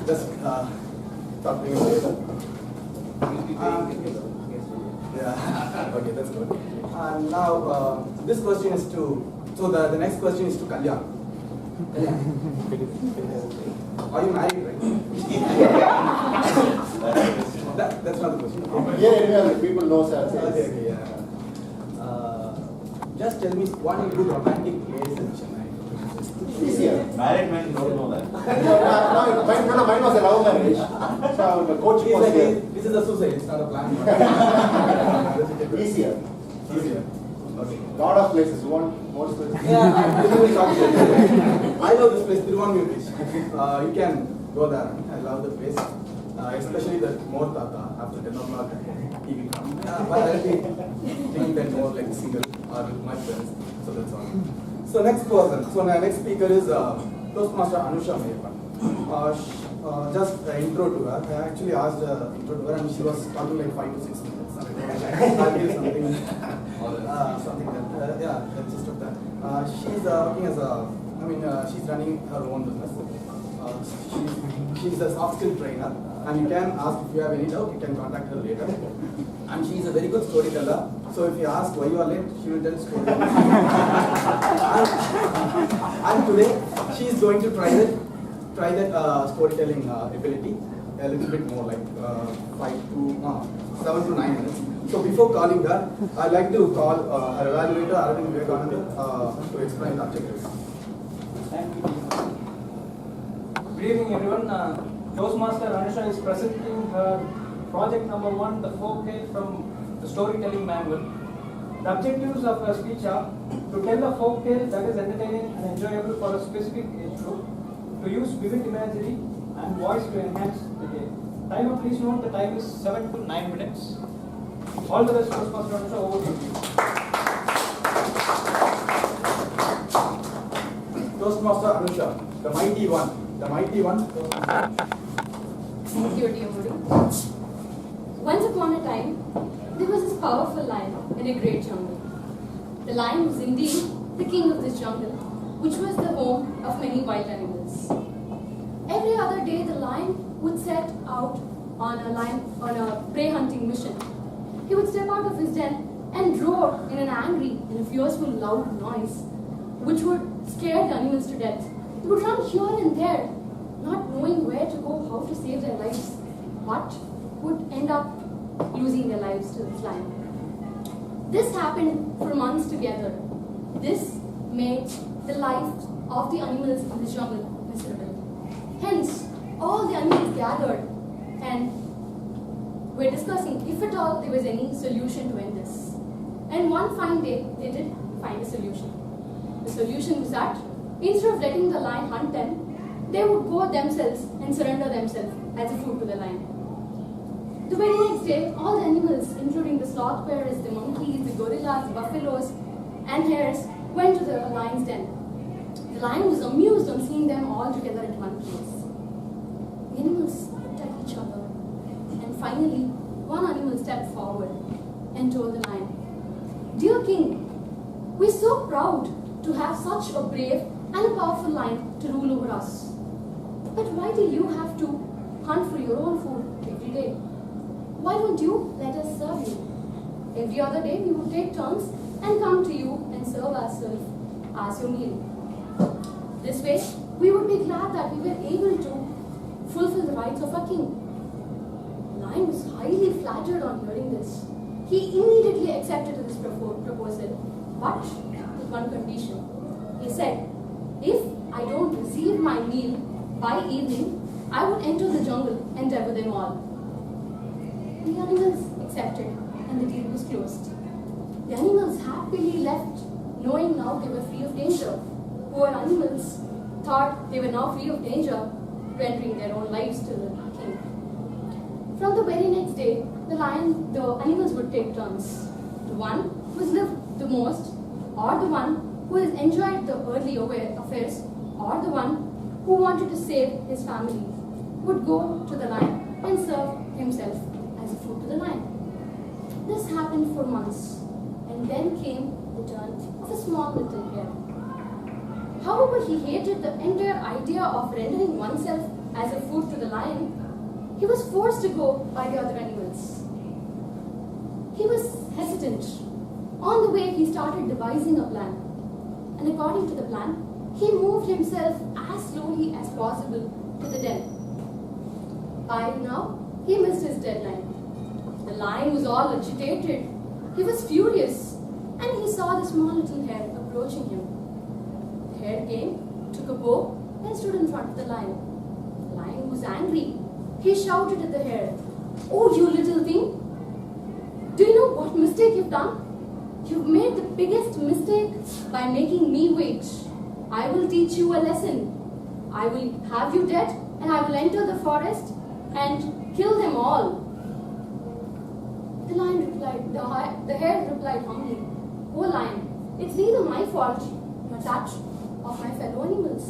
just talk to you later. Yeah, okay, that's good. And now, this question is to, so the next question is to Kalyan. Are you married, right? That's not the question. Yeah, people know that. Okay, yeah. Just tell me one good romantic place in Chennai. Easier. Married men don't know that. Mine was a love marriage. So the coach was there. This is a suicide, it's not a plan. Easier. Easier. Okay. Lot of places. One more place. Yeah, I love this place, Tiruvannur Beach. You can go there. I love the place. Especially the more Tata after 10 o'clock. He will come. But I'll be taking that more like single or with my friends. So that's all. So next person. So my next speaker is Toastmaster Anusha Mayappan. Just intro to her. I actually asked intro to her and she was talking like 5 to 6 minutes. I'll give something that, yeah, that's just of that. She's working as a, she's running her own business. She's a soft skill trainer, and you can ask if you have any doubt, you can contact her later. And she's a very good storyteller. So if you ask why you are late, she will tell stories. and today she is going to try that storytelling ability a little bit more, like 7 to 9 minutes. So before calling her, I'd like to call her evaluator, Arvind Vivekananda, to explain the objectives. Thank you. Good evening, everyone. Toastmaster Anusha is presenting her project number 1, the folk tale from the storytelling manual. The objectives of her speech are to tell a folk tale that is entertaining and enjoyable for a specific age group, to use vivid imagery and voice to enhance the tale. Timer, please note the time is 7 to 9 minutes. All the best, Toastmaster Anusha, over to you. Toastmaster Anusha, the mighty one. The mighty one. Thank you, dear Modi. Once upon a time, there was this powerful lion in a great jungle. The lion was indeed the king of this jungle, which was the home of many wild animals. Every other day, the lion would set out on a prey hunting mission. He would step out of his den and roar in an angry and a fearful loud noise, which would scare the animals to death. They would run here and there, not knowing where to go, how to save their lives, but would end up losing their lives to this lion. This happened for months together. This made the life of the animals in the jungle miserable. Hence, all the animals gathered and were discussing if at all there was any solution to end this. And one fine day, they did find a solution. The solution was that instead of letting the lion hunt them, they would go themselves and surrender themselves as a food to the lion. The very next day, all the animals, including the sloth bears, the monkeys, the gorillas, the buffaloes, and hares, went to the lion's den. The lion was amused on seeing them all together at one place. The animals looked at each other, and finally, one animal stepped forward and told the lion, "Dear king, we're so proud to have such a brave and a powerful lion to rule over us. But why do you have to hunt for your own food every day? Why don't you let us serve you? Every other day we would take turns and come to you and serve ourselves as your meal. This way, we would be glad that we were able to fulfill the rights of our king." The lion was highly flattered on hearing this. He immediately accepted this proposal, but with one condition. He said, "If I don't receive my meal by evening, I would enter the jungle and devour them all." The animals accepted and the deal was closed. The animals happily left, knowing now they were free of danger. Poor animals thought they were now free of danger, rendering their own lives to the king. From the very next day, the animals would take turns. The one who lived the most, or the one who has enjoyed the earthly affairs, or the one who wanted to save his family, would go to the lion and serve himself as a food to the lion. This happened for months, and then came the turn of a small little hare. However, he hated the entire idea of rendering oneself as a food to the lion, he was forced to go by the other animals. He was hesitant. On the way, he started devising a plan. And according to the plan, he moved himself as slowly as possible to the den. By now, he missed his deadline. The lion was all agitated. He was furious, and he saw the small little hare approaching him. The hare came, took a bow, and stood in front of the lion. The lion was angry. He shouted at the hare, "Oh, you little thing! Do you know what mistake you've done? You've made the biggest mistake by making me wait. I will teach you a lesson. I will have you dead, and I will enter the forest and kill them all." The lion replied, the hare replied humbly, "Oh lion, it's neither my fault nor that of my fellow animals.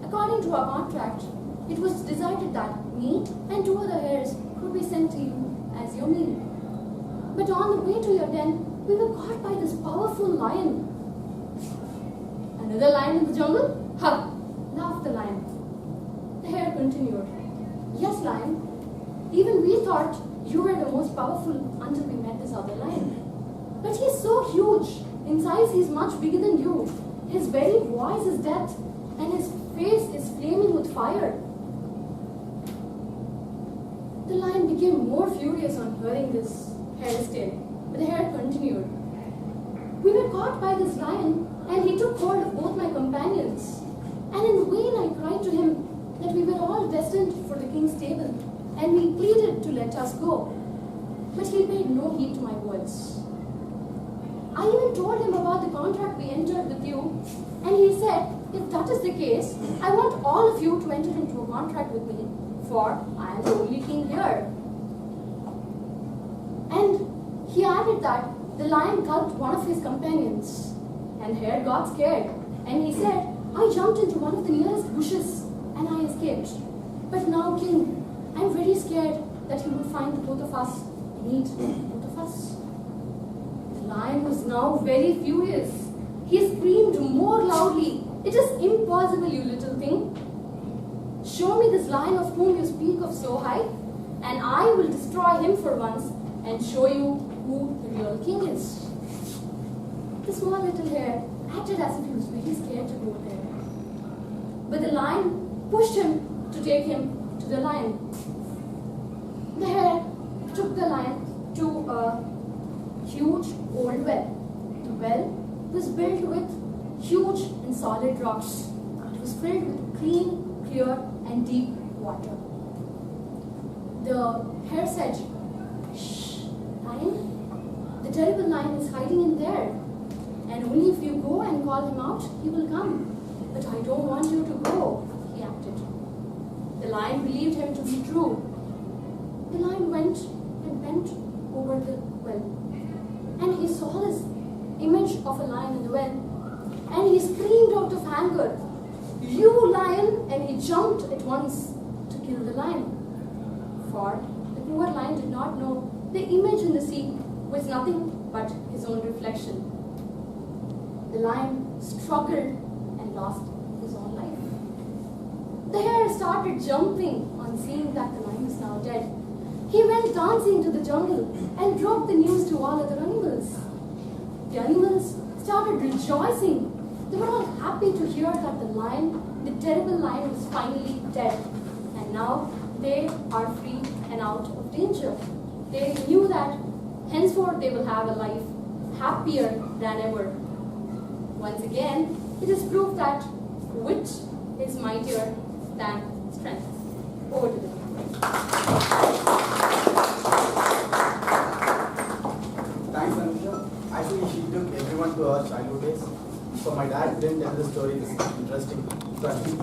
According to our contract, it was decided that me and 2 other hares could be sent to you as your meal. But on the way to your den, we were caught by this powerful lion." "Another lion in the jungle? Ha!" laughed the lion. The hare continued, "Yes, lion. Even we thought you were the most powerful until we met this other lion. But he's so huge. In size, he's much bigger than you. His very voice is death, and his face is flaming with fire." The lion became more furious on hearing this hare's tale, but the hare continued, "We were caught by this lion, and he took hold of both my companions. And in vain I cried to him that we were all destined for the king's table, and we pleaded to let us go. But he paid no heed to my words. I even told him about the contract we entered with you, and he said, if that is the case, I want all of you to enter into a contract with me, for I am the only king here." And he added that the lion gulped one of his companions, and hare got scared, and he said, "I jumped into one of the nearest bushes, and I escaped. But now, king, I am very scared that he will find the both of us and eat both of us." The lion was now very furious. He screamed more loudly, "It is impossible, you little thing. Show me this lion of whom you speak of so high, and I will destroy him for once and show you who the real king is." The small little hare acted as if he was very scared to go there. But the lion pushed him to take him to the lion. The hare took the lion to a huge old well. The well was built with huge and solid rocks. It was filled with clean, clear, and deep water. The hare said, "Shh, lion, the terrible lion is hiding in there, and only if you go and call him out, he will come. But I don't want you to go," he acted. The lion believed him to be true. The lion went and bent over the well, and he saw this image of a lion in the well, and he screamed out of anger, "You lion!" and he jumped at once to kill the lion. For the poor lion did not know the image in the sea was nothing but his own reflection. The lion struggled and lost his own life. The hare started jumping on seeing that the lion was now dead. He went dancing to the jungle and broke the news to all other animals. The animals started rejoicing. They were all happy to hear that the lion, the terrible lion, was finally dead. And now they are free and out of danger. They knew that henceforth they will have a life happier than ever. Once again, it is proof that wit is mightier than strength. Over to them. Thanks, Anusha. Actually, she took everyone to our childhood days. So my dad didn't tell the story. This is interesting. So I think